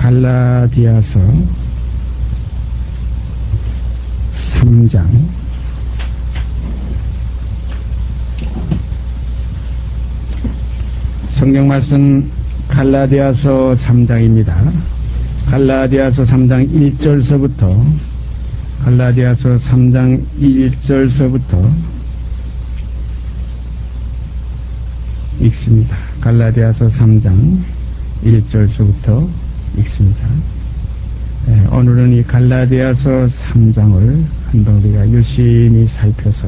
갈라디아서 3장 성경 말씀 갈라디아서 3장입니다. 갈라디아서 3장 1절서부터 갈라디아서 3장 1절서부터 읽습니다. 갈라디아서 3장 1절서부터 읽습니다. 오늘은 이 갈라디아서 3장을 한번 우리가 유심히 살펴서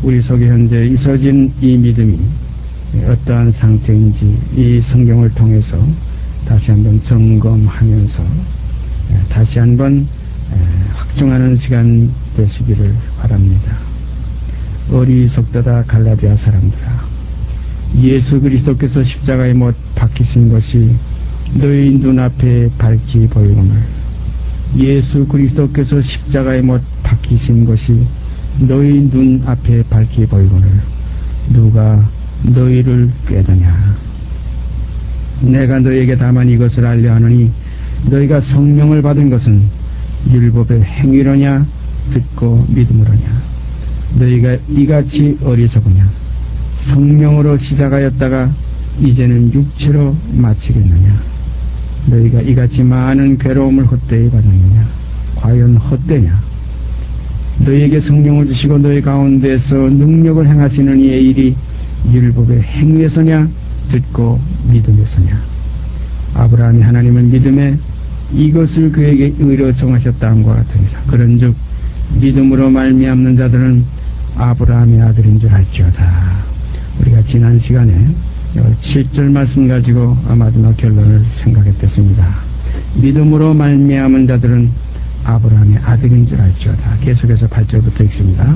우리 속에 현재 있어진 이 믿음이 어떠한 상태인지 이 성경을 통해서 다시 한번 점검하면서 다시 한번 확증하는 시간 되시기를 바랍니다. 어리석다다 갈라디아 사람들아, 예수 그리스도께서 십자가에 못 박히신 것이 너희 눈앞에 밝히 보이거늘 예수 그리스도께서 십자가에 못 박히신 것이 너희 눈앞에 밝히 보이거늘 누가 너희를 꾀더냐. 내가 너희에게 다만 이것을 알려 하노니 너희가 성령을 받은 것은 율법의 행위로냐 듣고 믿음으로냐. 너희가 이같이 어리석으냐. 성령으로 시작하였다가 이제는 육체로 마치겠느냐. 너희가 이같이 많은 괴로움을 헛되이 받았느냐. 과연 헛되냐. 너희에게 성령을 주시고 너희 가운데서 능력을 행하시는 이의 일이 율법의 행위에서냐 듣고 믿음에서냐. 아브라함이 하나님을 믿음에 이것을 그에게 의로 정하셨다 함과 같으니라. 그런즉 믿음으로 말미암는 자들은 아브라함의 아들인 줄 알지어다. 우리가 지난 시간에 7절 말씀 가지고 마지막 결론을 생각했습니다. 믿음으로 말미암은 자들은 아브라함의 아들인 줄 알지어다. 계속해서 8절부터 읽습니다.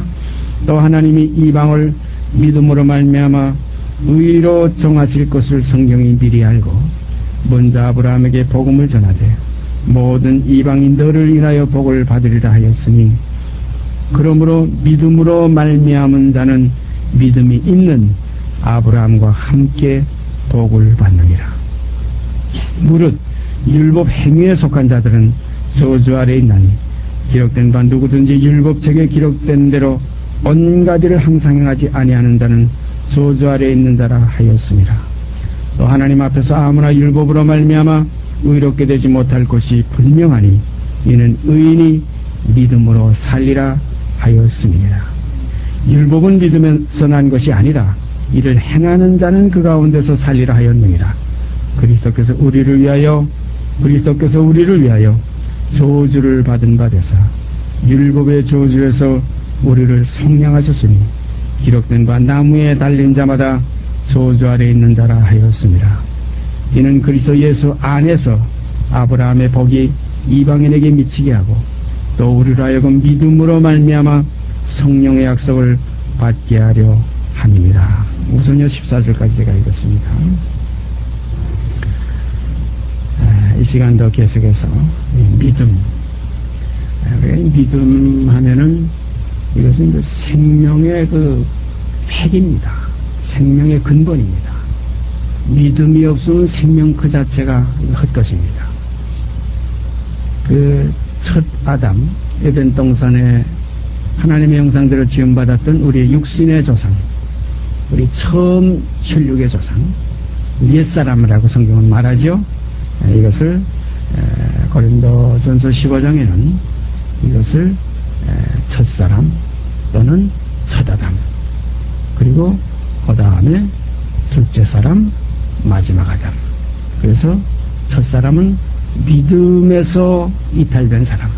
또 하나님이 이방을 믿음으로 말미암아 의로 정하실 것을 성경이 미리 알고 먼저 아브라함에게 복음을 전하되 모든 이방인 너를 인하여 복을 받으리라 하였으니 그러므로 믿음으로 말미암은 자는 믿음이 있는 아브라함과 함께 복을 받느니라. 무릇 율법 행위에 속한 자들은 저주 아래 있나니 기록된 바 누구든지 율법책에 기록된 대로 온갖 일을 항상 행하지 아니하는 자는 저주 아래 있는 자라 하였습니다. 또 하나님 앞에서 아무나 율법으로 말미암아 의롭게 되지 못할 것이 분명하니 이는 의인이 믿음으로 살리라 하였습니다. 율법은 믿음에서 난 것이 아니라 이를 행하는 자는 그 가운데서 살리라 하였느니라. 그리스도께서 우리를 위하여 저주를 받은 바 되사 율법의 저주에서 우리를 속량하셨으니 기록된 바 나무에 달린 자마다 저주 아래 있는 자라 하였습니다. 이는 그리스도 예수 안에서 아브라함의 복이 이방인에게 미치게 하고 또 우리로 하여금 믿음으로 말미암아 성령의 약속을 받게 하려 함입니다. 우선요 14절까지 제가 읽었습니다. 이 시간도 계속해서 믿음 하면은 이것은 그 생명의 그 핵입니다. 생명의 근본입니다. 믿음이 없으면 생명 그 자체가 헛것입니다. 그 첫 아담 에덴 동산에 하나님의 형상대로 지음받았던 우리의 육신의 조상, 우리 처음 혈육의 조상, 옛사람이라고 성경은 말하죠. 이것을 고린도전서 15장에는 이것을 첫사람 또는 첫아담, 그리고 그 다음에 둘째 사람, 마지막 아담. 그래서 첫사람은 믿음에서 이탈된 사람,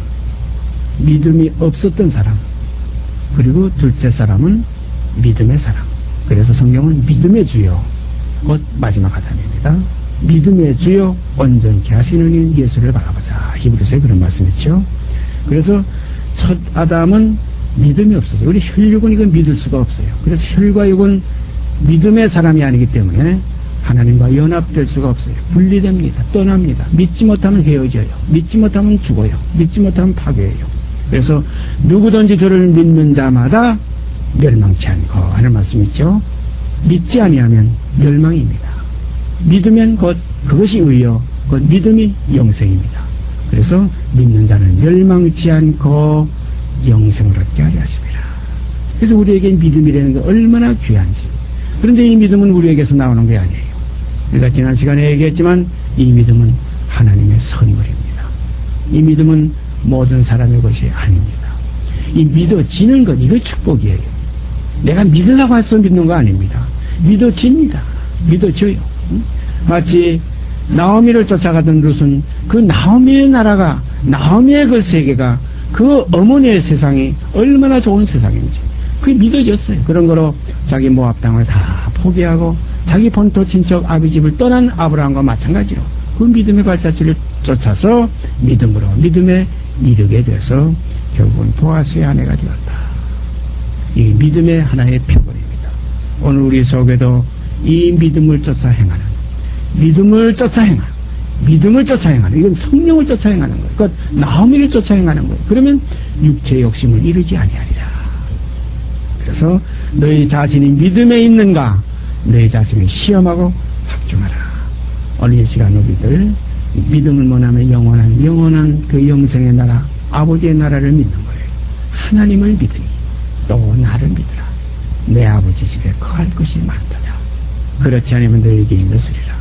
믿음이 없었던 사람, 그리고 둘째 사람은 믿음의 사람. 그래서 성경은 믿음의 주요 곧 마지막 아담입니다. 믿음의 주요 온전케 하시는 인 예수를 바라보자. 히브리서에 그런 말씀이죠. 그래서 첫 아담은 믿음이 없었어요. 우리 혈육은 이건 믿을 수가 없어요. 그래서 혈과 육은 믿음의 사람이 아니기 때문에 하나님과 연합될 수가 없어요. 분리됩니다. 떠납니다. 믿지 못하면 헤어져요. 믿지 못하면 죽어요. 믿지 못하면 파괴해요. 그래서 누구든지 저를 믿는 자마다 멸망치 않고 하는 말씀 있죠. 믿지 아니하면 멸망입니다. 믿으면 곧 그것이 의요 그 믿음이 영생입니다. 그래서 믿는 자는 멸망치 않고 영생을 얻게 하려 하십니다. 그래서 우리에게 믿음이라는 게 얼마나 귀한지. 그런데 이 믿음은 우리에게서 나오는 게 아니에요. 우리가 지난 시간에 얘기했지만 이 믿음은 하나님의 선물입니다. 이 믿음은 모든 사람의 것이 아닙니다. 이 믿어지는 것, 이거 축복이에요. 내가 믿으려고 해서 믿는 거 아닙니다. 믿어집니다. 믿어져요. 마치 나오미를 쫓아가던 룻은 그 나오미의 나라가, 나오미의 그 세계가, 그 어머니의 세상이 얼마나 좋은 세상인지 그게 믿어졌어요. 그런 거로 자기 모압 땅을 다 포기하고 자기 본토 친척 아비 집을 떠난 아브라함과 마찬가지로 그 믿음의 발자취를 쫓아서 믿음에 이르게 돼서 결국은 보아스의 아내가 되었다. 이 믿음의 하나의 표본입니다. 오늘 우리 속에도 이 믿음을 쫓아 행하는, 이건 성령을 쫓아 행하는 거예요. 그것 나오미를 쫓아 행하는 거예요. 그러면 육체의 욕심을 이루지 아니하리라. 그래서 너희 자신이 믿음에 있는가 너희 자신을 시험하고 확증하라. 오늘 이 시간 우리들 믿음을 원하면 영원한 그 영생의 나라, 아버지의 나라를 믿는 거예요. 하나님을 믿으니 또 나를 믿으라. 내 아버지 집에 거할 것이 많도다. 그렇지 않으면 너에게 이르으리라.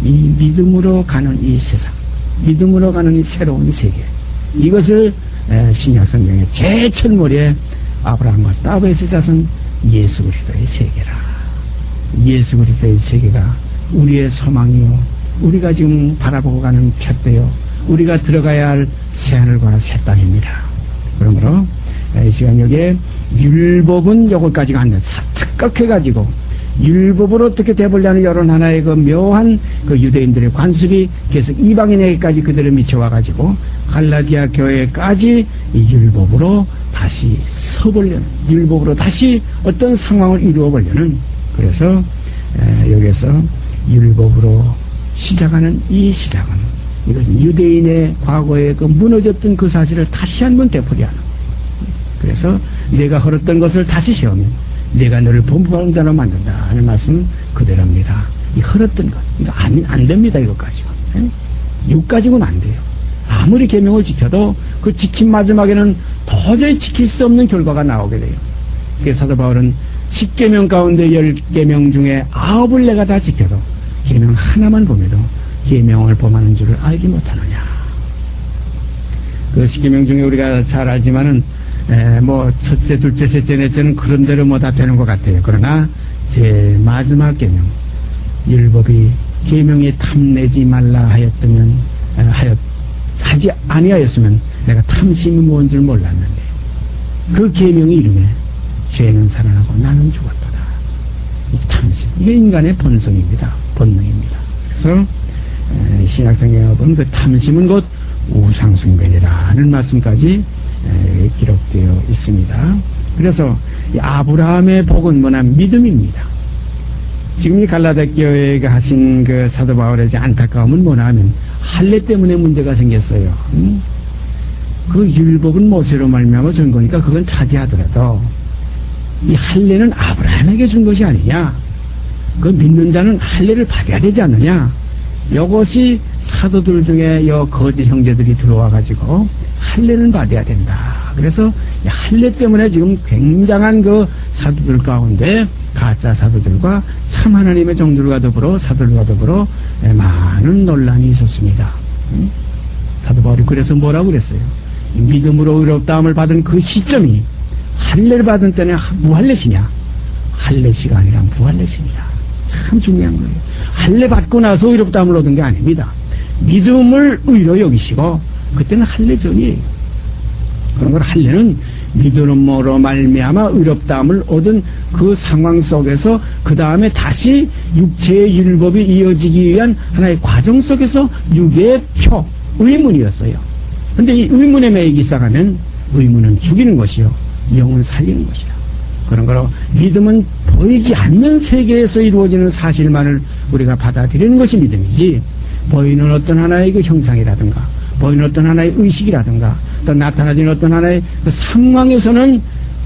이 믿음으로 가는 이 세상, 믿음으로 가는 이 새로운 세계, 이것을 신약 성경의 제철머리에 아브라함과 다윗의 자손 예수 그리스도의 세계라. 예수 그리스도의 세계가 우리의 소망이요, 우리가 지금 바라보고 가는 푯대요, 우리가 들어가야 할 새하늘과 새 땅입니다. 그러므로 이 시간 여기에 율법은 요걸까지가 안 돼. 착각해가지고 율법으로 어떻게 되보려는 이런 하나의 그 묘한 그 유대인들의 관습이 계속 이방인에게까지 그대로 미쳐와가지고 갈라디아 교회까지 이 율법으로 다시 서보려는, 율법으로 다시 어떤 상황을 이루어보려는, 그래서 여기서 율법으로 시작하는 이 시작은 이것은 유대인의 과거에 그 무너졌던 그 사실을 다시 한번 되풀이하는, 그래서 내가 헐었던 것을 다시 세우면 내가 너를 범법하는 자로 만든다 하는 말씀은 그대로입니다. 이 헐었던 것, 이거 안 됩니다. 이것 가지고. 이것 가지고는 안 돼요. 아무리 계명을 지켜도 그 지킨 마지막에는 도저히 지킬 수 없는 결과가 나오게 돼요. 그래서 사도 바울은 10계명 가운데 10계명 중에 9을 내가 다 지켜도 계명 하나만 보면도 계명을 범하는 줄을 알지 못하느냐. 그 10계명 중에 우리가 잘 알지만은 뭐 첫째, 둘째, 셋째, 넷째는 그런 대로 뭐 다 되는 것 같아요. 그러나 제 마지막 계명, 율법이 계명에 탐내지 말라 하였다면 하지 아니하였으면 내가 탐심이 뭔 줄 몰랐는데 그 계명이 이름에 죄는 살아나고 나는 죽었도다. 이 탐심, 이게 인간의 본성입니다. 본능입니다. 그래서 신약성경에 보면 그 탐심은 곧 우상숭배라는 말씀까지 기록되어 있습니다. 그래서 이 아브라함의 복은 뭐냐, 믿음입니다. 지금 이 갈라디아 교회가 하신 그 사도 바울의 안타까움은 뭐냐 하면 할례 때문에 문제가 생겼어요. 그 율법은 모세로 말미암아 준 거니까 그건 차지하더라도 이 할례는 아브라함에게 준 것이 아니냐, 그 믿는 자는 할례를 받아야 되지 않느냐, 이것이 사도들 중에 여 거짓 형제들이 들어와 가지고 할례는 받아야 된다. 그래서 할례 때문에 지금 굉장한 그 사도들 가운데 가짜 사도들과 참 하나님의 종들과 더불어 사도들과 더불어 많은 논란이 있었습니다. 사도 바울이 그래서 뭐라고 그랬어요? 믿음으로 의롭다함을 받은 그 시점이 할례를 받은 때는 무할례시냐, 할례시가 아니라 무할례시냐. 참 중요한 거예요. 할례 받고 나서 의롭다함을 얻은 게 아닙니다. 믿음을 의로 여기시고 그때는 할례 전이에요. 그런 걸 할례는 믿음으로 말미암아 의롭다함을 얻은 그 상황 속에서 그 다음에 다시 육체의 율법이 이어지기 위한 하나의 과정 속에서 육의 표, 의문이었어요. 근데 이 의문에 매이기 시작하면 의문은 죽이는 것이요, 영은 살리는 것이다. 그런 거로 믿음은 보이지 않는 세계에서 이루어지는 사실만을 우리가 받아들이는 것이 믿음이지, 보이는 어떤 하나의 그 형상이라든가 보이는 어떤 하나의 의식이라든가 또 나타나지는 어떤 하나의 그 상황에서는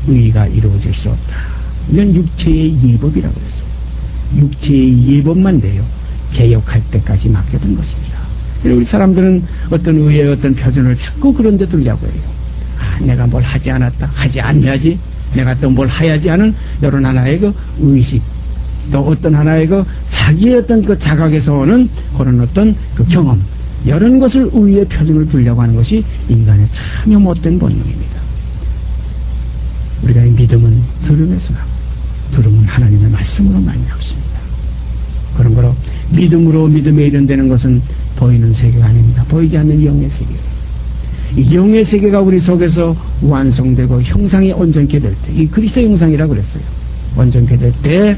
의가 이루어질 수 없다. 이건 육체의 예법이라고 했어요. 육체의 예법만 돼요. 개혁할 때까지 맡겨둔 것입니다. 우리 사람들은 어떤 의의 어떤 표준을 자꾸 그런 데 두려고 해요. 아, 내가 뭘 하지 않았다. 하지 않아야지. 내가 또 뭘 해야지 하는 이런 하나의 그 의식. 또 어떤 하나의 그 자기의 어떤 그 자각에서 오는 그런 어떤 그 경험. 이런 것을 의의 표준을 두려고 하는 것이 인간의 참여 못된 본능입니다. 우리가 이 믿음은 들음에서 나고, 들음은 하나님의 말씀으로 많이 나옵니다. 그런 거로 믿음으로 믿음에 이른다는 것은 보이는 세계가 아닙니다. 보이지 않는 영의 세계예요. 이 영의 세계가 우리 속에서 완성되고 형상이 온전케 될 때, 이 그리스도 형상이라고 그랬어요. 온전케 될 때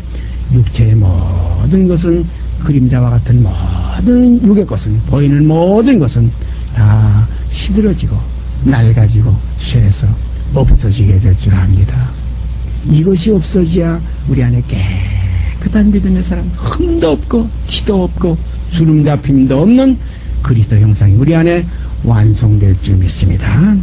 육체의 모든 것은 그림자와 같은 모든 육의 것은, 보이는 모든 것은 다 시들어지고 낡아지고 쇠해서 없어지게 될 줄 압니다. 이것이 없어져야 우리 안에 깨끗한 믿음의 사람, 흠도 없고 티도 없고 주름 잡힘도 없는 그리스도 형상이 우리 안에 완성될 줄 믿습니다.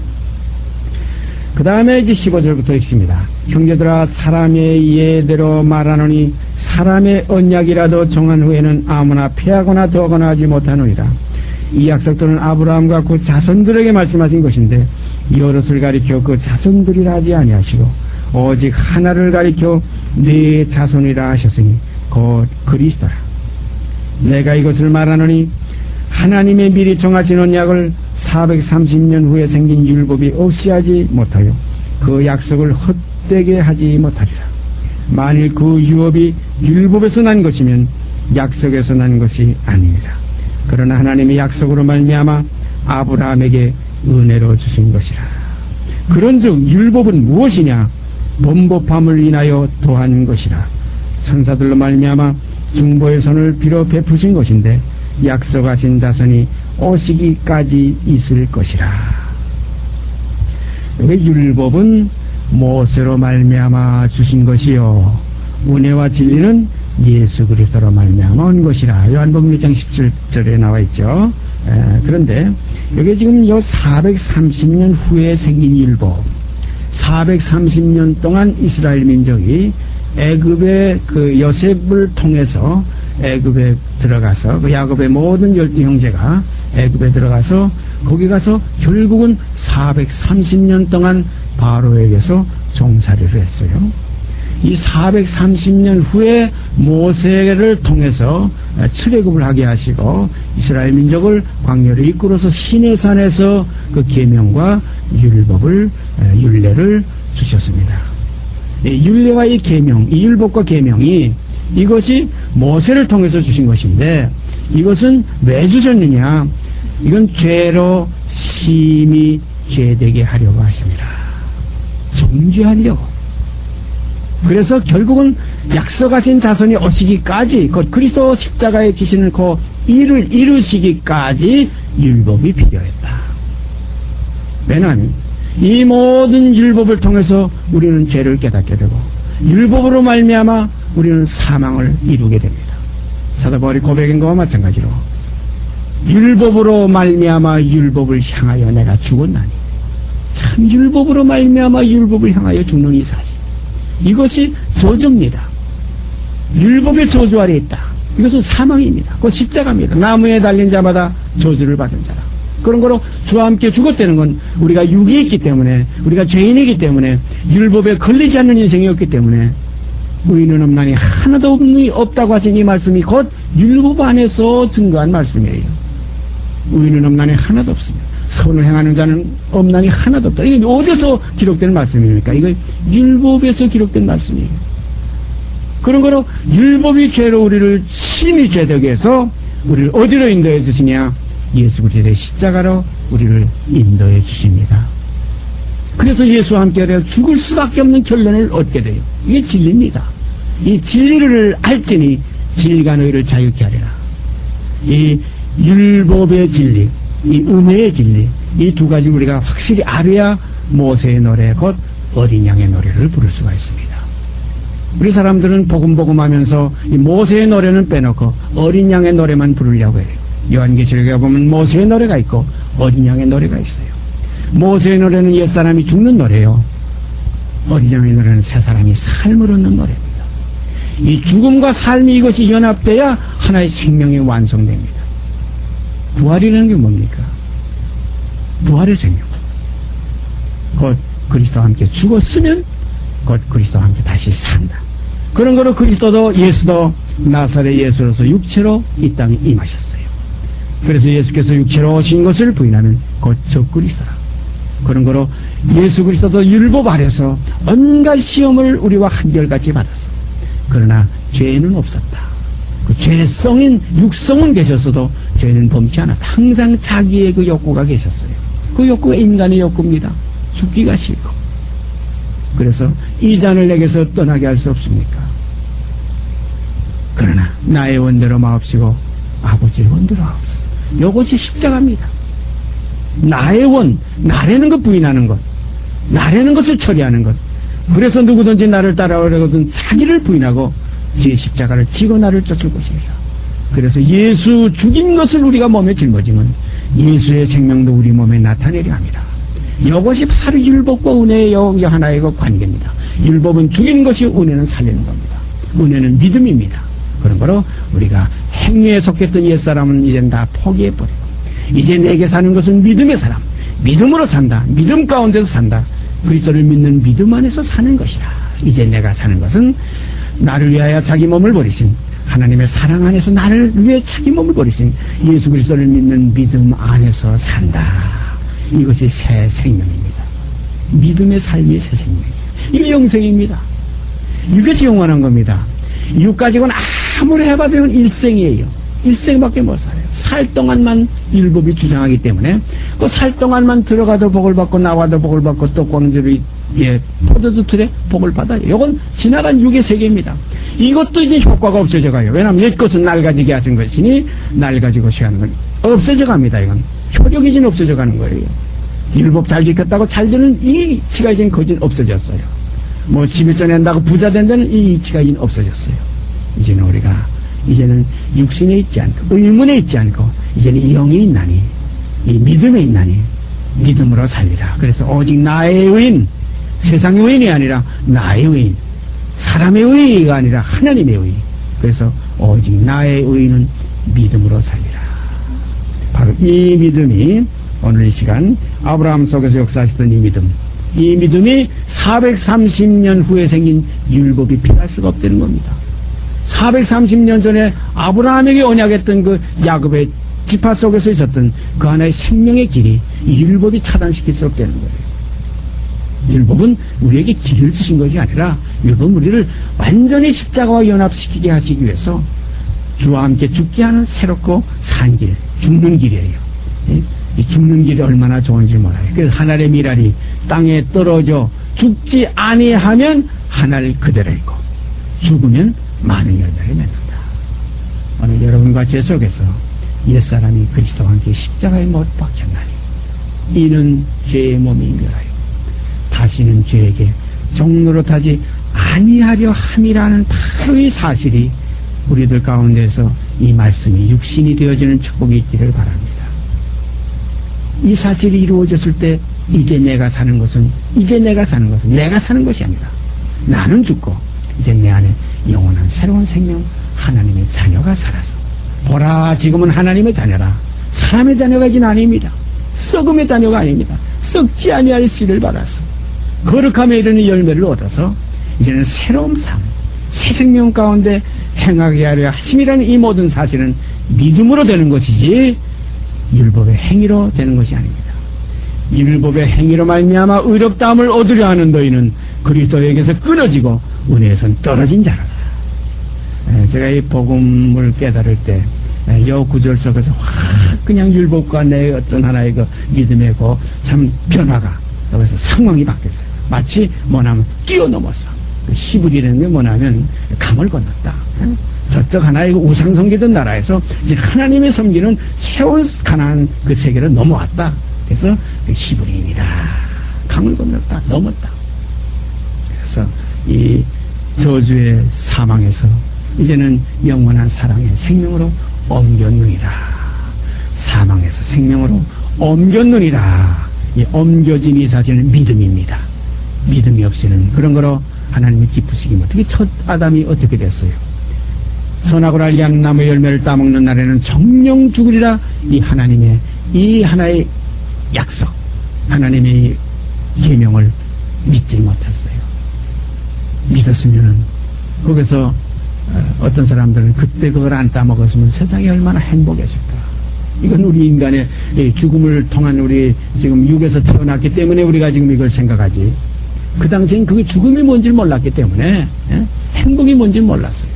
그 다음에 이제 15절부터 읽습니다. 형제들아, 사람의 예대로 말하노니 사람의 언약이라도 정한 후에는 아무나 패하거나 더하거나 하지 못하느니라. 이 약속들은 아브라함과 그 자손들에게 말씀하신 것인데 여럿을 가리켜 그 자손들이라 하지 아니하시고 오직 하나를 가리켜 네 자손이라 하셨으니 곧 그리스도라. 내가 이것을 말하노니 하나님의 미리 정하신 언약을 430년 후에 생긴 율법이 없이 하지 못하여 그 약속을 헛되게 하지 못하리라. 만일 그 율법이 율법에서 난 것이면 약속에서 난 것이 아니니라. 그러나 하나님의 약속으로 말미암아 아브라함에게 은혜로 주신 것이라. 그런즉 율법은 무엇이냐? 범법함을 인하여 도한 것이라. 천사들로 말미암아 중보의 손을 빌어 베푸신 것인데 약속하신 자손이 오시기까지 있을 것이라. 여기 율법은 모세로 말미암아 주신 것이요 은혜와 진리는 예수 그리스도로 말미암아 온 것이라. 요한복음 1장 17절에 나와 있죠. 그런데 여기 지금 요 430년 후에 생긴 율법, 430년 동안 이스라엘 민족이 애굽의 그 요셉을 통해서 애굽에 들어가서 그 야곱의 모든 12 형제가 애굽에 들어가서 거기 가서 결국은 430년 동안 바로에게서 종살이를 했어요. 이 430년 후에 모세를 통해서 출애굽을 하게 하시고 이스라엘 민족을 광야로 이끌어서 시내산에서 그 계명과 율법을 율례를 주셨습니다. 이 율례와 이 계명, 이 율법과 계명이 이것이 모세를 통해서 주신 것인데 이것은 왜 주셨느냐? 이건 죄로 심히 죄되게 하려고 하십니다. 정죄하려고. 그래서 결국은 약속하신 자손이 오시기까지 곧 그리스도 십자가에 지시는 그 일을 이루시기까지 율법이 필요했다. 왜냐하면 이 모든 율법을 통해서 우리는 죄를 깨닫게 되고 율법으로 말미암아 우리는 사망을 이루게 됩니다. 사도 바울이 고백한 것과 마찬가지로 율법으로 말미암아 율법을 향하여 내가 죽었나니, 참 율법으로 말미암아 율법을 향하여 죽는 이 사실, 이것이 저주입니다. 율법의 저주 아래 있다. 이것은 사망입니다. 그건 십자가입니다. 나무에 달린 자마다 저주를 받은 자라. 그런 거로 주와 함께 죽었다는 건 우리가 육이 있기 때문에, 우리가 죄인이기 때문에, 율법에 걸리지 않는 인생이었기 때문에 의인은 없나니 하나도 없다고 하신 이 말씀이 곧 율법 안에서 증거한 말씀이에요. 의인은 없나니 하나도 없습니다. 선을 행하는 자는 없나니 하나도 없다. 이게 어디서 기록된 말씀입니까? 이거 율법에서 기록된 말씀이에요. 그런 거로 율법이 죄로 우리를 심히 죄되게 해서 우리를 어디로 인도해 주시냐? 예수 그리스도의 십자가로 우리를 인도해 주십니다. 그래서 예수와 함께 죽을 수밖에 없는 결론을 얻게 돼요. 이게 진리입니다. 이 진리를 알지니 진리가 너희를 자유케 하리라. 이 율법의 진리, 이 은혜의 진리, 이 두 가지 우리가 확실히 알아야 모세의 노래 곧 어린 양의 노래를 부를 수가 있습니다. 우리 사람들은 복음하면서 이 모세의 노래는 빼놓고 어린 양의 노래만 부르려고 해요. 요한계시록에 보면 모세의 노래가 있고 어린 양의 노래가 있어요. 모세의 노래는 옛사람이 죽는 노래요. 어린 양의 노래는 새사람이 삶을 얻는 노래입니다. 이 죽음과 삶이 이것이 연합돼야 하나의 생명이 완성됩니다. 부활이라는 게 뭡니까? 부활의 생명. 곧 그리스도와 함께 죽었으면 곧 그리스도와 함께 다시 산다. 그런 거로 그리스도도 예수도 나사렛 예수로서 육체로 이 땅에 임하셨어요. 그래서 예수께서 육체로 오신 것을 부인하면 곧 적그리스도라. 그런 거로 예수 그리스도도 율법 아래서 온갖 시험을 우리와 한결같이 받았어. 그러나 죄는 없었다. 그 죄성인 육성은 계셨어도 죄는 범치 않았다. 항상 자기의 그 욕구가 계셨어요. 그 욕구가 인간의 욕구입니다. 죽기가 싫고. 그래서 이 잔을 내게서 떠나게 할 수 없습니까? 그러나 나의 원대로 마옵시고 아버지의 원대로 하옵소서. 이것이 십자가입니다. 나의 원, 나라는 것 부인하는 것, 나라는 것을 처리하는 것. 그래서 누구든지 나를 따라오려거든 자기를 부인하고 제 십자가를 지고 나를 쫓을 것이라. 그래서 예수 죽인 것을 우리가 몸에 짊어지면 예수의 생명도 우리 몸에 나타내려 합니다. 이것이 바로 율법과 은혜의 하나의 관계입니다. 율법은 죽이는 것이 은혜는 살리는 겁니다. 은혜는 믿음입니다. 그런 거로 우리가 행위에 속했던 옛사람은 이제는 다 포기해버리고 이제 내게 사는 것은 믿음의 사람, 믿음으로 산다. 믿음 가운데서 산다. 그리스도를 믿는 믿음 안에서 사는 것이라. 이제 내가 사는 것은 나를 위하여 자기 몸을 버리신 하나님의 사랑 안에서 나를 위해 자기 몸을 버리신 예수 그리스도를 믿는 믿음 안에서 산다. 이것이 새 생명입니다. 믿음의 삶이 새 생명이에요. 이게 영생입니다. 이것이 영원한 겁니다. 육 가지고는 아무리 해봐도 일생이에요. 일생밖에 못 살아요. 살 동안만 율법이 주장하기 때문에 그 살 동안만 들어가도 복을 받고 나와도 복을 받고 또 광주리 포도주 틀에 복을 받아요. 이건 지나간 육의 세계입니다. 이것도 이제 효과가 없어져 가요. 왜냐하면 옛 것은 낡아지게 하신 것이니 낡아지고 시하는 건 없어져 갑니다. 이건 효력이 이제 없어져 가는 거예요. 율법 잘 지켰다고 잘 되는 이 이치가 이제 거진 없어졌어요. 뭐 11조 낸다고 부자 된다는 이 이치가 이제 없어졌어요. 이제는 우리가 이제는 육신에 있지 않고 의문에 있지 않고 이제는 영에 있나니 이 믿음에 있나니 믿음으로 살리라. 그래서 오직 나의 의인, 세상의 의인이 아니라 나의 의인, 사람의 의의가 아니라 하나님의 의의. 그래서 오직 나의 의인은 믿음으로 살리라. 바로 이 믿음이 오늘 이 시간 아브라함 속에서 역사하시던 이 믿음이 430년 후에 생긴 율법이 필요할 수가 없다는 겁니다. 430년 전에 아브라함에게 언약했던 그 야곱의 지파 속에서 있었던 그 하나의 생명의 길이 이 율법이 차단시킬 수 없다는 거예요. 율법은 우리에게 길을 주신 것이 아니라 율법은 우리를 완전히 십자가와 연합시키게 하시기 위해서 주와 함께 죽게 하는 새롭고 산 길, 죽는 길이에요. 이 죽는 길이 얼마나 좋은지 몰라요. 그래서 하늘의 미랄이 땅에 떨어져 죽지 아니하면 하늘 그대로 있고 죽으면 많은 열매를 맺는다. 오늘 여러분과 제 속에서 옛사람이 그리스도와 함께 십자가에 못 박혔나니 이는 죄의 몸이 멸하여 다시는 죄에게 종노릇하지 아니하려 함이라는 바로 이 사실이 우리들 가운데서 이 말씀이 육신이 되어지는 축복이 있기를 바랍니다. 이 사실이 이루어졌을 때 이제 내가 사는 것은 내가 사는 것이 아니라 나는 죽고 이제 내 안에 영원한 새로운 생명 하나님의 자녀가 살아서 보라 지금은 하나님의 자녀라. 사람의 자녀가 이제는 아닙니다. 썩음의 자녀가 아닙니다. 썩지 아니할 씨를 받아서 거룩함에 이르는 열매를 얻어서 이제는 새로운 삶, 새 생명 가운데 행하게 하려 하심이라는 이 모든 사실은 믿음으로 되는 것이지 율법의 행위로 되는 것이 아닙니다. 율법의 행위로 말미암아 의롭다함을 얻으려 하는 너희는 그리스도에게서 끊어지고 은혜에선 떨어진 자라. 제가 이 복음을 깨달을 때 이 구절 속에서 확 그냥 율법과 내 어떤 하나의 그 믿음의 그 참 변화가 여기서 상황이 바뀌었어요. 마치 뭐냐면 뛰어넘었어. 히브리라는 게 뭐냐면 강을 건넜다. 저쪽 하나의 우상 섬기던 나라에서 이제 하나님의 섬기는 새로운 가나안 그 세계를 넘어왔다. 그래서 히브리인이다. 강을 건넜다. 넘었다. 그래서 이 저주의 사망에서 이제는 영원한 사랑의 생명으로 옮겼느니라. 사망에서 생명으로 옮겼느니라. 이 옮겨진 이 사실은 믿음입니다. 믿음이 없이는 그런 거로 하나님이 기쁘시기 못해. 첫 아담이 어떻게 됐어요? 선악을 알게 하는 나무 열매를 따먹는 날에는 정령 죽으리라. 이 하나님의 이 하나의 약속, 하나님의 계명을 믿지 못했어요. 믿었으면은 거기서 어떤 사람들은 그때 그걸 안 따먹었으면 세상이 얼마나 행복했을까. 이건 우리 인간의 죽음을 통한 우리 지금 육에서 태어났기 때문에 우리가 지금 이걸 생각하지. 그 당시엔 그게 죽음이 뭔지 몰랐기 때문에 행복이 뭔지 몰랐어요.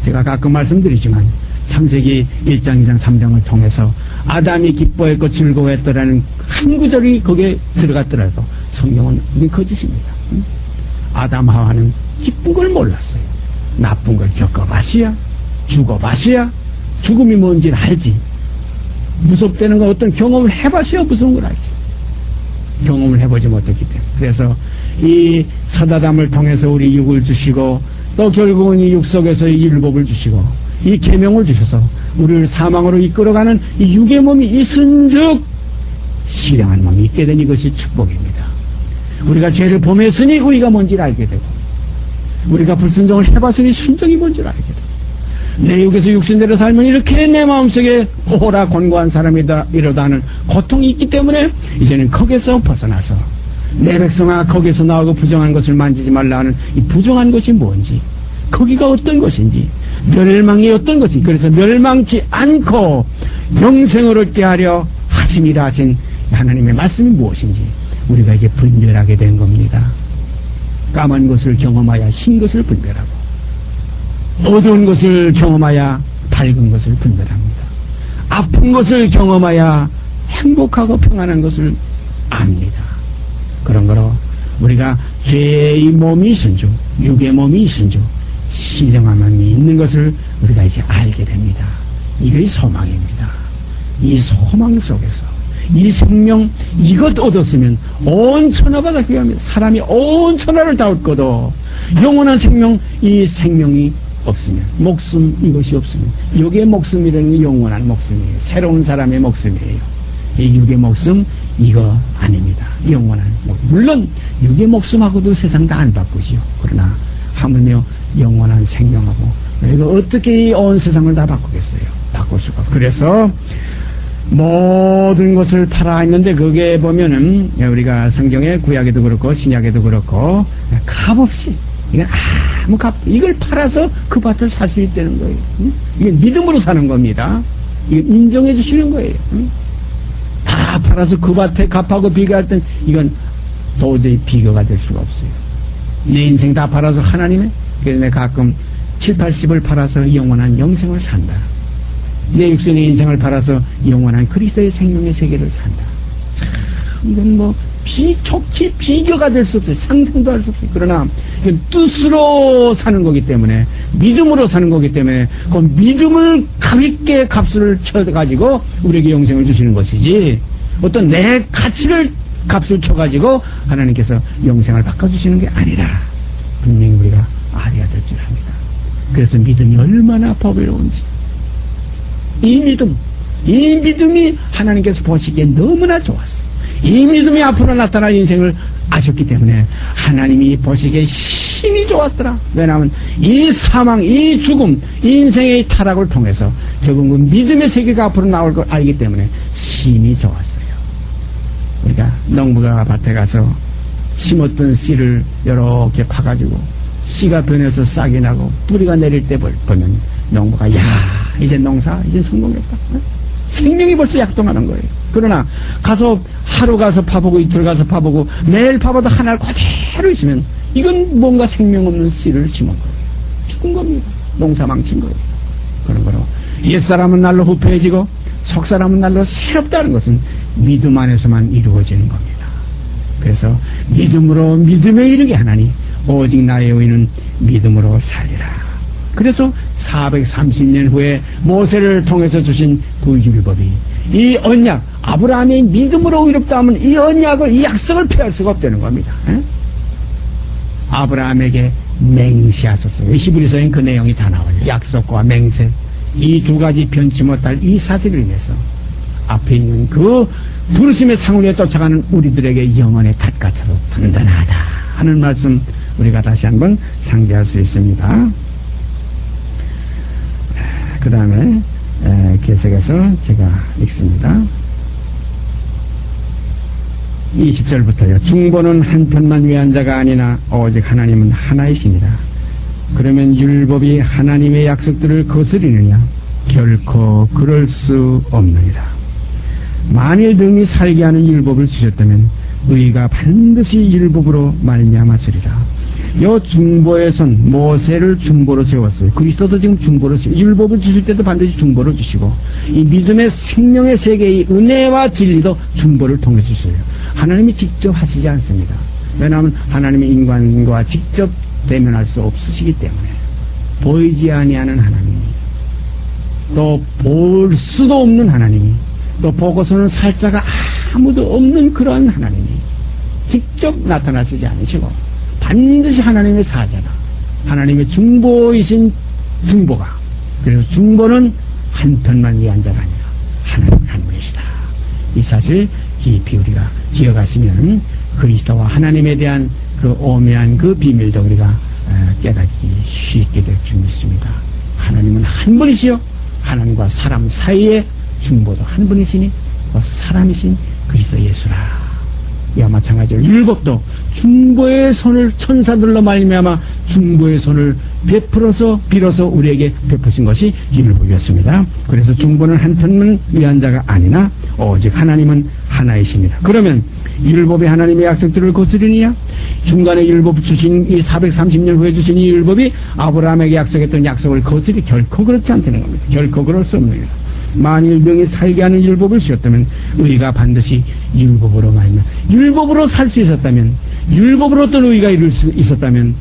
제가 가끔 말씀드리지만 창세기 1장, 2장, 3장을 통해서 아담이 기뻐했고 즐거워했더라는 한 구절이 거기에 들어갔더라도 성경은 이게 거짓입니다. 아담 하와는 기쁜 걸 몰랐어요. 나쁜 걸 겪어봤어야, 죽어봤어야 죽음이 뭔지를 알지. 무섭다는 건 어떤 경험을 해봤어야 무서운 걸 알지. 경험을 해보지 못했기 때문에. 그래서 이 첫 아담을 통해서 우리 육을 주시고 또 결국은 이 육 속에서 이 율법을 주시고 이 계명을 주셔서 우리를 사망으로 이끌어가는 이 육의 몸이 있은즉 신령한 몸이 있게 된 이것이 축복입니다. 우리가 죄를 범했으니 의가 뭔지를 알게 되고 우리가 불순종을 해봤으니 순종이 뭔지를 알게 되고 내 육에서 육신대로 살면 이렇게 내 마음속에 오라 곤고한 사람이다 이러다 하는 고통이 있기 때문에 이제는 거기서 벗어나서 내 백성아 거기서 나오고 부정한 것을 만지지 말라 하는 이 부정한 것이 뭔지 거기가 어떤 것인지 멸망이 어떤 것인지 그래서 멸망치 않고 영생을 얻게 하려 하심이라 하신 하나님의 말씀이 무엇인지 우리가 이제 분별하게 된 겁니다. 까만 것을 경험하여 흰 것을 분별하고 어두운 것을 경험하여 밝은 것을 분별합니다. 아픈 것을 경험하여 행복하고 평안한 것을 압니다. 그런 거로 우리가 죄의 몸이 있은 줄 육의 몸이 있은 줄 신령함이 있는 것을 우리가 이제 알게 됩니다. 이게 소망입니다. 이 소망 속에서 이 생명 이것 얻었으면 온 천하가 귀합니다. 사람이 온 천하를 다 얻고도 영원한 생명 이 생명이 없으면 목숨 이것이 없으면 육의 목숨이라는 게 영원한 목숨이에요. 새로운 사람의 목숨이에요. 이 육의 목숨 이거 아닙니다. 영원한 목숨. 물론 육의 목숨하고도 세상 다 안 바꾸지요. 그러나 하물며 영원한 생명하고 내가 어떻게 이 온 세상을 다 바꾸겠어요. 바꿀 수가 없어요. 그래서 모든 것을 팔아 했는데 그게 보면은 우리가 성경에 구약에도 그렇고 신약에도 그렇고 값없이 이건 아무 값 이걸 팔아서 그 밭을 살 수 있다는 거예요. 이게 믿음으로 사는 겁니다. 이건 인정해 주시는 거예요. 다 팔아서 그 밭에 값하고 비교할 땐 이건 도저히 비교가 될 수가 없어요. 내 인생 다 팔아서 하나님의 그래서 내가 가끔 7, 80을 팔아서 영원한 영생을 산다. 내 육신의 인생을 팔아서 영원한 그리스도의 생명의 세계를 산다. 참 이건 뭐 좋게 비교가 될 수 없어요. 상상도 할 수 없어요. 그러나 이건 뜻으로 사는 거기 때문에 믿음으로 사는 거기 때문에 그 믿음을 가볍게 값을 쳐가지고 우리에게 영생을 주시는 것이지 어떤 내 가치를 값을 쳐가지고 하나님께서 영생을 바꿔주시는 게 아니라 분명히 우리가 알아야 될 줄 압니다. 그래서 믿음이 얼마나 보배로운지 이 믿음이 하나님께서 보시기에 너무나 좋았어요. 이 믿음이 앞으로 나타날 인생을 아셨기 때문에 하나님이 보시기에 심히 좋았더라. 왜냐하면 이 사망, 이 죽음, 이 인생의 타락을 통해서 결국은 믿음의 세계가 앞으로 나올 걸 알기 때문에 심히 좋았어요. 우리가 농부가 밭에 가서 심었던 씨를 이렇게 파가지고 씨가 변해서 싹이 나고 뿌리가 내릴 때 보면 농부가 야 이제 농사 이제 성공했다. 생명이 벌써 약동하는 거예요. 그러나 가서 하루 가서 파보고 이틀 가서 파보고 매일 파봐도 하나 그대로 있으면 이건 뭔가 생명 없는 씨를 심은 거예요. 죽은 겁니다. 농사 망친 거예요. 그런 거로 옛사람은 날로 후패해지고 속사람은 날로 새롭다는 것은 믿음 안에서만 이루어지는 겁니다. 그래서 믿음으로 믿음에 이르게 하나니 오직 나의 의는 믿음으로 살리라. 그래서 430년 후에 모세를 통해서 주신 그 율법이 이 언약 아브라함의 믿음으로 의롭다 하면 이 언약을 이 약속을 피할 수가 없다는 겁니다. 아브라함에게 맹세하셨어요. 히브리서엔 그 내용이 다 나와요. 약속과 맹세 이 두 가지 변치 못할 이 사실을 인해서 앞에 있는 그 부르심의 상을 위해 쫓아가는 우리들에게 영혼의 탓 같아서 든든하다 하는 말씀 우리가 다시 한번 상기할 수 있습니다. 그 다음에 계속해서 제가 읽습니다. 20절부터요. 중보는 한편만 위한 자가 아니나 오직 하나님은 하나이시니라. 그러면 율법이 하나님의 약속들을 거스리느냐? 결코 그럴 수 없느니라. 만일 등이 살게 하는 율법을 주셨다면 의가 반드시 율법으로 말미암았으리라. 요 중보의 선, 모세를 중보로 세웠어요. 그리스도도 지금 중보로 세웠어요. 율법을 주실 때도 반드시 중보로 주시고, 이 믿음의 생명의 세계의 은혜와 진리도 중보를 통해 주셔요. 하나님이 직접 하시지 않습니다. 왜냐하면 하나님이 인간과 직접 대면할 수 없으시기 때문에. 보이지 아니하는 하나님이, 또 볼 수도 없는 하나님이, 또 보고서는 살 자가 아무도 없는 그러한 하나님이 직접 나타나시지 않으시고, 반드시 하나님의 사자가, 하나님의 중보이신 중보가, 그래서 중보는 한편만 위한 자가 아니라 하나님 한 분이시다. 이 사실 깊이 우리가 기억하시면 그리스도와 하나님에 대한 그 오묘한 그 비밀도 우리가 깨닫기 쉽게 될 줄 믿습니다. 하나님은 한 분이시요, 하나님과 사람 사이의 중보도 한 분이시니 그 사람이신 그리스도 예수라. 이와 마찬가지로 율법도 중보의 손을 천사들로 말미암아 중보의 손을 빌어서 우리에게 베푸신 것이 율법이었습니다. 그래서 중보는 한편만 위한 자가 아니나 오직 하나님은 하나이십니다. 그러면 율법이 하나님의 약속들을 거스르느냐? 중간에 율법 주신 이 430년 후에 주신 이 율법이 아브라함에게 약속했던 약속을 거스리 결코 그렇지 않다는 겁니다. 결코 그럴 수 없는 겁니다. 만일 등이 살게 하는 율법을 주셨다면 의가 반드시 율법으로 말면, 율법으로 살 수 있었다면, 율법으로 어떤 의가 이룰 수 있었다면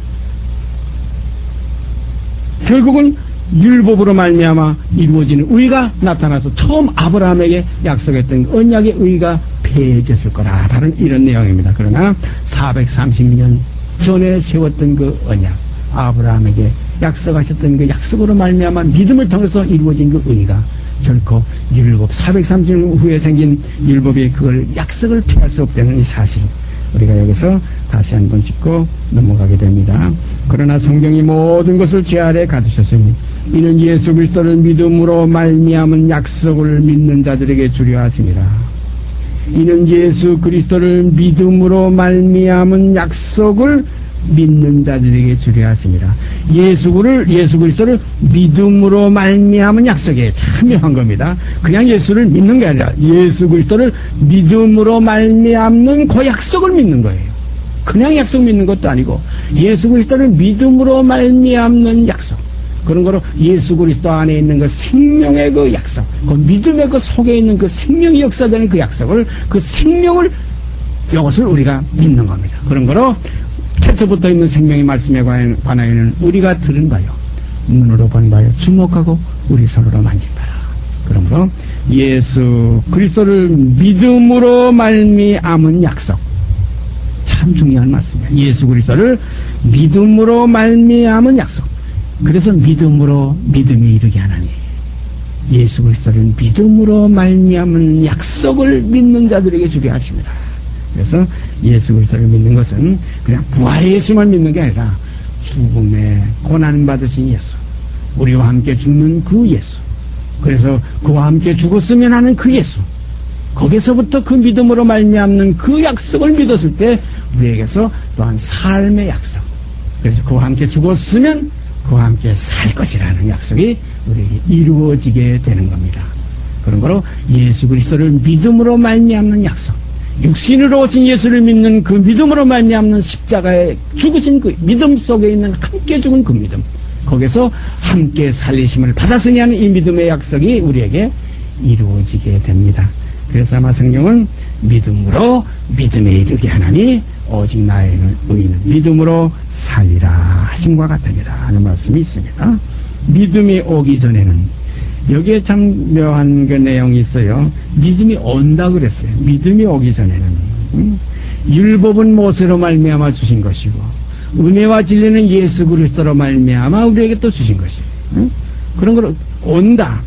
결국은 율법으로 말미암아 이루어지는 의가 나타나서 처음 아브라함에게 약속했던 언약의 의가 폐해졌을 거라라는 이런 내용입니다. 그러나 430년 전에 세웠던 그 언약, 아브라함에게 약속하셨던 그 약속으로 말미암아 믿음을 통해서 이루어진 그 의가 결코 율법 430년 후에 생긴 율법이 그걸 약속을 피할 수 없다는 이 사실, 우리가 여기서 다시 한번 짚고 넘어가게 됩니다. 그러나 성경이 모든 것을 죄 아래 가두셨으니 이는 예수 그리스도를 믿음으로 말미암은 약속을 믿는 자들에게 주려 하심이라. 이는 예수 그리스도를 믿음으로 말미암은 약속을 믿는 자들에게 주려 하십니다. 예수 그리스도를 믿음으로 말미암은 약속에 참여한 겁니다. 그냥 예수를 믿는 게 아니라 예수 그리스도를 믿음으로 말미암는 그 약속을 믿는 거예요. 그냥 약속 믿는 것도 아니고 예수 그리스도를 믿음으로 말미암는 약속, 그런 거로 예수 그리스도 안에 있는 그 생명의 그 약속, 그 믿음의 그 속에 있는 그 생명이 역사되는 그 약속을, 그 생명을, 이것을 우리가 믿는 겁니다. 그런 거로 태초부터 있는 생명의 말씀에 관하여는 우리가 들은 바요, 눈으로 본 바요, 주목하고 우리 손으로 만진 바라. 그러므로 예수 그리스도를 믿음으로 말미암은 약속, 참 중요한 말씀이에요. 예수 그리스도를 믿음으로 말미암은 약속. 그래서 믿음으로 믿음이 이르게 하나니, 예수 그리스도를 믿음으로 말미암은 약속을 믿는 자들에게 주려 하십니다. 그래서 예수 그리스도를 믿는 것은 그냥 부활의 예수만 믿는 게 아니라 죽음에 고난 받으신 예수, 우리와 함께 죽는 그 예수, 그래서 그와 함께 죽었으면 하는 그 예수, 거기서부터 그 믿음으로 말미암는 그 약속을 믿었을 때 우리에게서 또한 삶의 약속, 그래서 그와 함께 죽었으면 그와 함께 살 것이라는 약속이 우리에게 이루어지게 되는 겁니다. 그런 거로 예수 그리스도를 믿음으로 말미암는 약속, 육신으로 오신 예수를 믿는 그 믿음으로 말미암는 십자가에 죽으신 그 믿음 속에 있는 함께 죽은 그 믿음, 거기서 함께 살리심을 받았으니 하는 이 믿음의 약속이 우리에게 이루어지게 됩니다. 그래서 아마 성경은 믿음으로 믿음에 이르게 하나니 오직 나의 의는 믿음으로 살리라 하심과 같으니라 하는 말씀이 있습니다. 믿음이 오기 전에는, 여기에 참 묘한 그 내용이 있어요. 믿음이 온다 그랬어요. 믿음이 오기 전에는 율법은 모세로 말미암아 주신 것이고 은혜와 진리는 예수 그리스도로 말미암아 우리에게 또 주신 것이에요. 그런 걸 온다.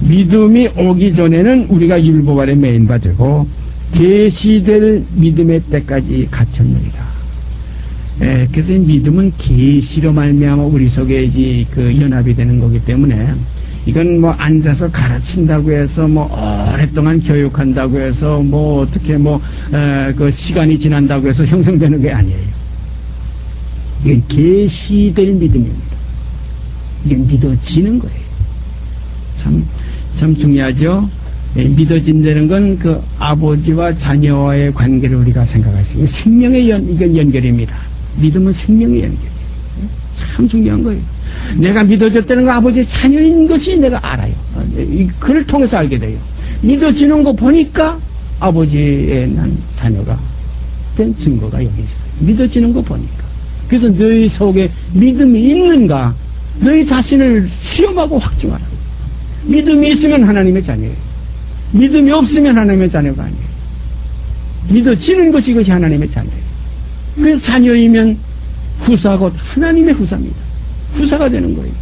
믿음이 오기 전에는 우리가 율법 아래 매인 바 되고 계시될 믿음의 때까지 갇혔느니라. 그래서 이 믿음은 계시로 말미암아 우리 속에 그 연합이 되는 거기 때문에 이건 뭐 앉아서 가르친다고 해서 뭐 오랫동안 교육한다고 해서 뭐 어떻게 그 시간이 지난다고 해서 형성되는 게 아니에요. 이건 계시될 믿음입니다. 이건 믿어지는 거예요. 참 중요하죠. 믿어진다는 건 그 아버지와 자녀와의 관계를 우리가 생각할 수 있어요. 생명의 이건 연결입니다. 믿음은 생명의 연결이에요. 참 중요한 거예요. 내가 믿어졌다는 거 아버지의 자녀인 것이 내가 알아요. 그를 통해서 알게 돼요. 믿어지는 거 보니까 아버지의 난 자녀가 된 증거가 여기 있어요. 믿어지는 거 보니까. 그래서 너희 속에 믿음이 있는가 너희 자신을 시험하고 확증하라. 믿음이 있으면 하나님의 자녀예요. 믿음이 없으면 하나님의 자녀가 아니에요. 믿어지는 것이 이것이 하나님의 자녀예요. 그래서 자녀이면 후사 곧 하나님의 후사입니다. 후사가 되는 거예요.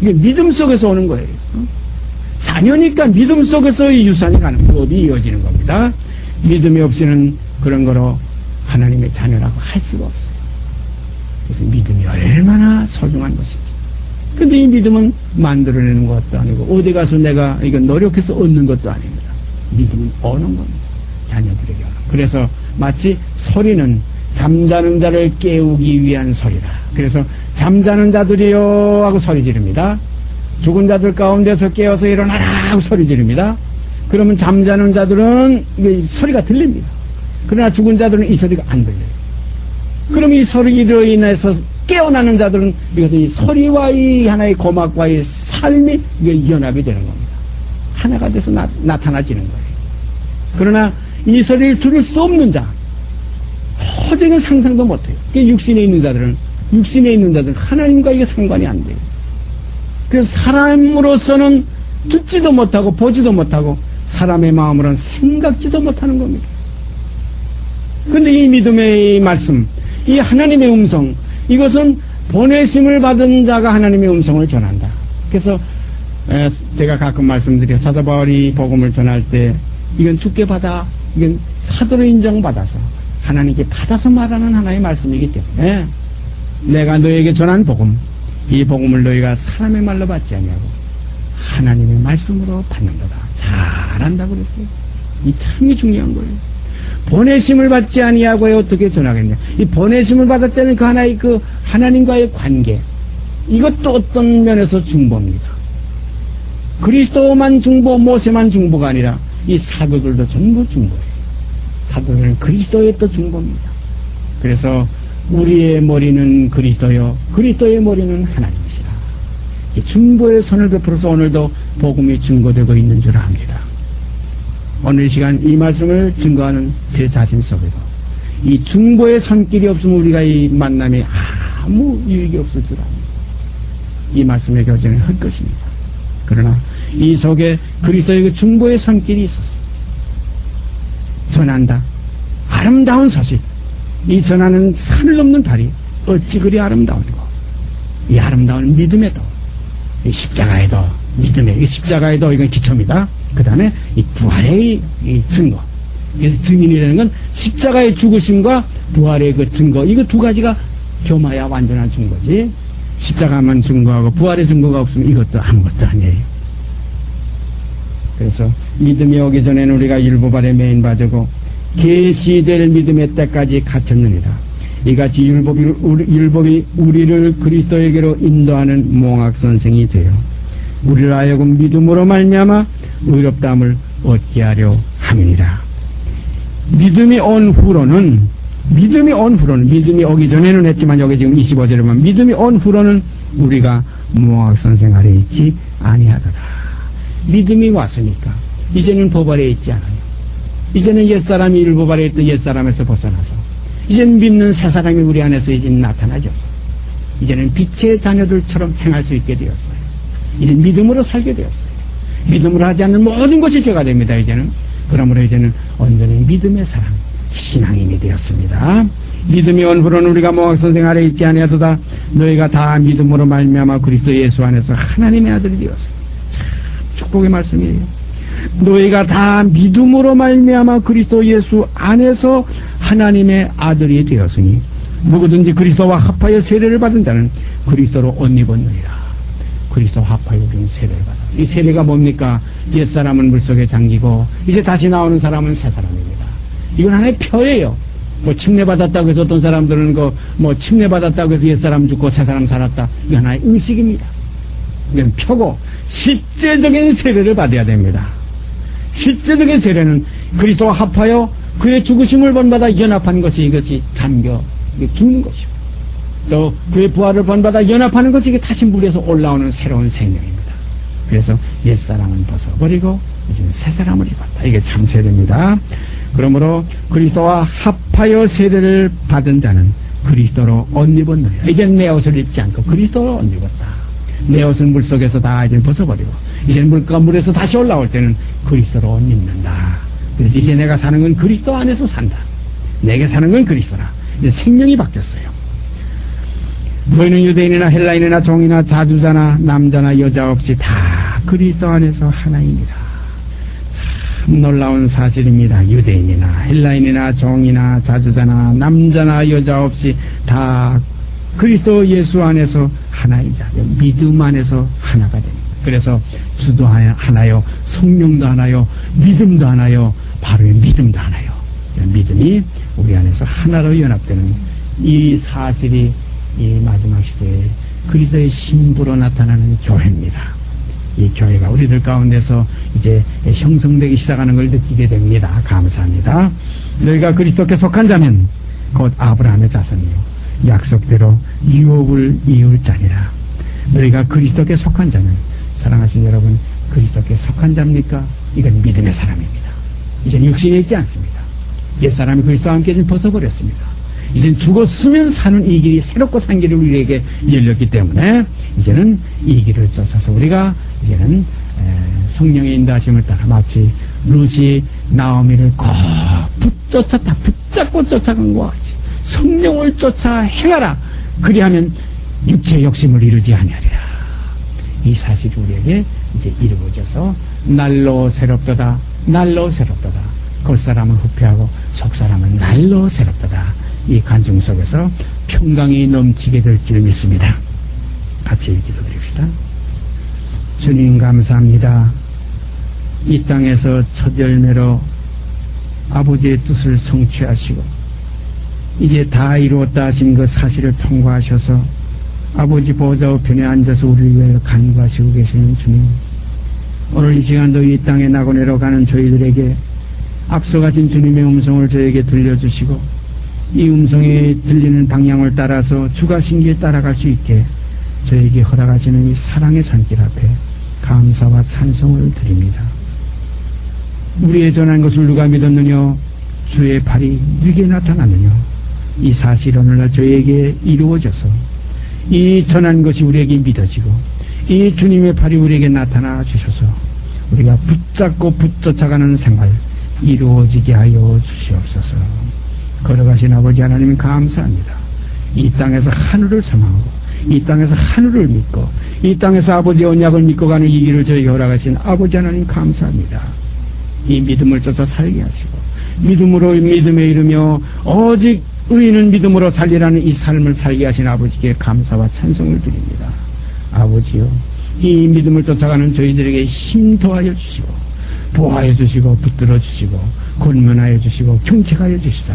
이게 믿음 속에서 오는 거예요. 자녀니까 믿음 속에서의 유산이 가는 법이 이어지는 겁니다. 믿음이 없이는 그런 거로 하나님의 자녀라고 할 수가 없어요. 그래서 믿음이 얼마나 소중한 것인지. 근데 이 믿음은 만들어내는 것도 아니고 어디 가서 내가 이거 노력해서 얻는 것도 아닙니다. 믿음은 오는 겁니다. 자녀들에게 오는. 그래서 마치 소리는 잠자는 자를 깨우기 위한 소리라. 그래서 잠자는 자들이여 하고 소리 지릅니다. 죽은 자들 가운데서 깨어서 일어나라 하고 소리 지릅니다. 그러면 잠자는 자들은 이 소리가 들립니다. 그러나 죽은 자들은 이 소리가 안 들려요. 그럼 이 소리로 인해서 깨어나는 자들은 이것은 이 소리와 이 하나의 고막과의 삶이 이게 연합이 되는 겁니다. 하나가 돼서 나타나지는 거예요. 그러나 이 소리를 들을 수 없는 자, 도저히 상상도 못해요. 육신에 있는 자들은 하나님과 이게 상관이 안 돼요. 그래서 사람으로서는 듣지도 못하고 보지도 못하고 사람의 마음으로는 생각지도 못하는 겁니다. 그런데 이 믿음의 말씀, 이 하나님의 음성, 이것은 보내심을 받은 자가 하나님의 음성을 전한다. 그래서 제가 가끔 말씀드려 사도 바울이 복음을 전할 때 이건 주께 받아, 이건 사도로 인정받아서 하나님께 받아서 말하는 하나의 말씀이기 때문에 내가 너에게 전한 복음, 이 복음을 너희가 사람의 말로 받지 아니하고 하나님의 말씀으로 받는도다. 잘한다고 그랬어요. 이 참이 중요한 거예요. 보내심을 받지 아니하고 어떻게 전하겠냐. 이 보내심을 받았다는 그 하나의 그 하나님과의 관계, 이것도 어떤 면에서 중보입니다. 그리스도만 중보, 모세만 중보가 아니라 이 사도들도 전부 중보예요. 사도들은 그리스도의 또 중보입니다. 그래서 우리의 머리는 그리스도요, 그리스도의 머리는 하나님이시라. 이 중보의 선을 베풀어서 오늘도 복음이 증거되고 있는 줄 압니다. 오늘 이 시간 이 말씀을 증거하는 제 자신 속에도 이 중보의 손길이 없으면 우리가 이 만남에 아무 유익이 없을 줄 압니다. 이 말씀의 교제는 헛것입니다. 그러나 이 속에 그리스도의 그 중보의 손길이 있었습니다. 전한다. 아름다운 소식. 이 전하는 산을 넘는 달이 어찌 그리 아름다운고, 이 아름다운 믿음에도, 이 십자가에도, 믿음의 이 십자가에도 이건 기초입니다. 그 다음에 이 부활의 이 증거. 그래서 증인이라는 건 십자가의 죽으심과 부활의 그 증거, 이거 두 가지가 겸하여 완전한 증거지. 십자가만 증거하고 부활의 증거가 없으면 이것도 아무것도 아니에요. 그래서 믿음이 오기 전에는 우리가 율법 아래 매인받고 계시될 믿음의 때까지 갇혔느니라. 이같이 율법이 우리를 그리스도에게로 인도하는 몽학선생이 되어 우리를 하여금 믿음으로 말미암아 의롭다함을 얻게 하려 함이니라. 믿음이 온 후로는, 믿음이 오기 전에는 했지만 여기 지금 25절에 보면 믿음이 온 후로는 우리가 몽학선생 아래 있지 아니하더라. 믿음이 왔으니까 이제는 법 아래 있지 않아요. 이제는 옛사람이 율법 아래 있던 옛사람에서 벗어나서 이제는 믿는 새사람이 우리 안에서 이제 나타나져서 이제는 빛의 자녀들처럼 행할 수 있게 되었어요. 이제 믿음으로 살게 되었어요. 믿음으로 하지 않는 모든 것이 죄가 됩니다. 이제는. 그러므로 이제는 온전히 믿음의 사람, 신앙인이 되었습니다. 믿음이 온 후로는 우리가 몽학선생 아래 있지 아니하도다. 너희가 다 믿음으로 말미암아 그리스도 예수 안에서 하나님의 아들이 되었습니다. 참 축복의 말씀이에요. 너희가 다 믿음으로 말미암아 그리스도 예수 안에서 하나님의 아들이 되었으니 누구든지 그리스도와 합하여 세례를 받은 자는 그리스도로 옷 입었느니라. 그리스도 합하여 우리는 세례를 받았어요. 이 세례가 뭡니까? 옛사람은 물속에 잠기고 이제 다시 나오는 사람은 새 사람입니다. 이건 하나의 표예요. 뭐 침례받았다고 해서 어떤 사람들은 뭐 침례받았다고 해서 옛사람 죽고 새 사람 살았다. 이건 하나의 의식입니다. 이건 표고 실제적인 세례를 받아야 됩니다. 실제적인 세례는 그리스도와 합하여 그의 죽으심을 본받아 연합하는 것이 이것이 잠겨 죽는 것이고 또 그의 부활을 본받아 연합하는 것이 이게 다시 물에서 올라오는 새로운 생명입니다. 그래서 옛사람은 벗어버리고 이제는 새 사람을 입었다. 이게 참 세례입니다. 그러므로 그리스도와 합하여 세례를 받은 자는 그리스도로 옷 입었느니라. 이제는 내 옷을 입지 않고 그리스도로 옷 입었다. 내 옷은 물속에서 다 이제 벗어버리고 이제는 물에서 다시 올라올 때는 그리스도로 옷 입는다. 그래서 이제 내가 사는 건 그리스도 안에서 산다. 내게 사는 건 그리스도라. 이제 생명이 바뀌었어요. 너희는 유대인이나 헬라인이나 종이나 자주자나 남자나 여자 없이 다 그리스도 안에서 하나입니다. 참 놀라운 사실입니다. 유대인이나 헬라인이나 종이나 자주자나 남자나 여자 없이 다 그리스도 예수 안에서 하나입니다. 믿음 안에서 하나가 됩니다. 그래서 주도 하나요, 성령도 하나요, 믿음도 하나요, 바로의 믿음도 하나요. 믿음이 우리 안에서 하나로 연합되는 이 사실이 이 마지막 시대에 그리스도의 신부로 나타나는 교회입니다. 이 교회가 우리들 가운데서 이제 형성되기 시작하는 걸 느끼게 됩니다. 감사합니다. 너희가 그리스도께 속한 자면 곧 아브라함의 자손이요 약속대로 유업을 이을 자니라. 너희가 그리스도께 속한 자면, 사랑하신 여러분, 그리스도께 속한 자입니까? 이건 믿음의 사람입니다. 이제는 육신에 있지 않습니다. 옛사람이 그리스도와 함께 이제 벗어버렸습니다. 이제는 죽었으면 사는 이 길이, 새롭고 산 길이 우리에게 열렸기 때문에 이제는 이 길을 쫓아서 우리가 이제는 성령의 인도하심을 따라 마치 룻이 나오미를 꼭 붙잡고 쫓아간 것 같이 성령을 쫓아 행하라. 그리하면 육체의 욕심을 이루지 아니하리라. 이 사실이 우리에게 이제 이루어져서 날로 새롭도다, 날로 새롭도다. 겉사람은 후패하고 속사람은 날로 새롭도다. 이 간증 속에서 평강이 넘치게 될 줄 믿습니다. 같이 기도드립시다. 주님 감사합니다. 이 땅에서 첫 열매로 아버지의 뜻을 성취하시고 이제 다 이루었다 하신 그 사실을 통과하셔서 아버지 보좌 우편에 앉아서 우리를 위해 간구하시고 계시는 주님, 오늘 이 시간도 이 땅에 나고내러 가는 저희들에게 앞서가신 주님의 음성을 저에게 들려주시고 이 음성에 들리는 방향을 따라서 주가 신길 따라갈 수 있게 저에게 허락하시는 이 사랑의 손길 앞에 감사와 찬송을 드립니다. 우리의 전한 것을 누가 믿었느냐? 주의 발이 누게 나타났느냐? 이 사실 오늘날 저에게 이루어져서 이 전한 것이 우리에게 믿어지고 이 주님의 발이 우리에게 나타나 주셔서 우리가 붙잡고 붙쫓아가는 생활 이루어지게 하여 주시옵소서. 걸어가신 아버지 하나님 감사합니다. 이 땅에서 하늘을 소망하고 이 땅에서 하늘을 믿고 이 땅에서 아버지의 언약을 믿고 가는 이 길을 저에게 허락하신 아버지 하나님 감사합니다. 이 믿음을 쫓아 살게 하시고 믿음으로 믿음에 이르며 오직 의인은 믿음으로 살리라는 이 삶을 살게 하신 아버지께 감사와 찬송을 드립니다. 아버지요, 이 믿음을 쫓아가는 저희들에게 힘 더하여 주시고 보호하여 주시고 붙들어 주시고 권면하여 주시고 경책하여 주시사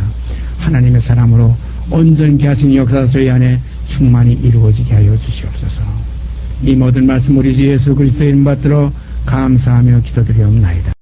하나님의 사람으로 온전케 하신 역사 저희 안에 충만히 이루어지게 하여 주시옵소서. 이 모든 말씀 우리 주 예수 그리스도의 이름 받들어 감사하며 기도드리옵나이다.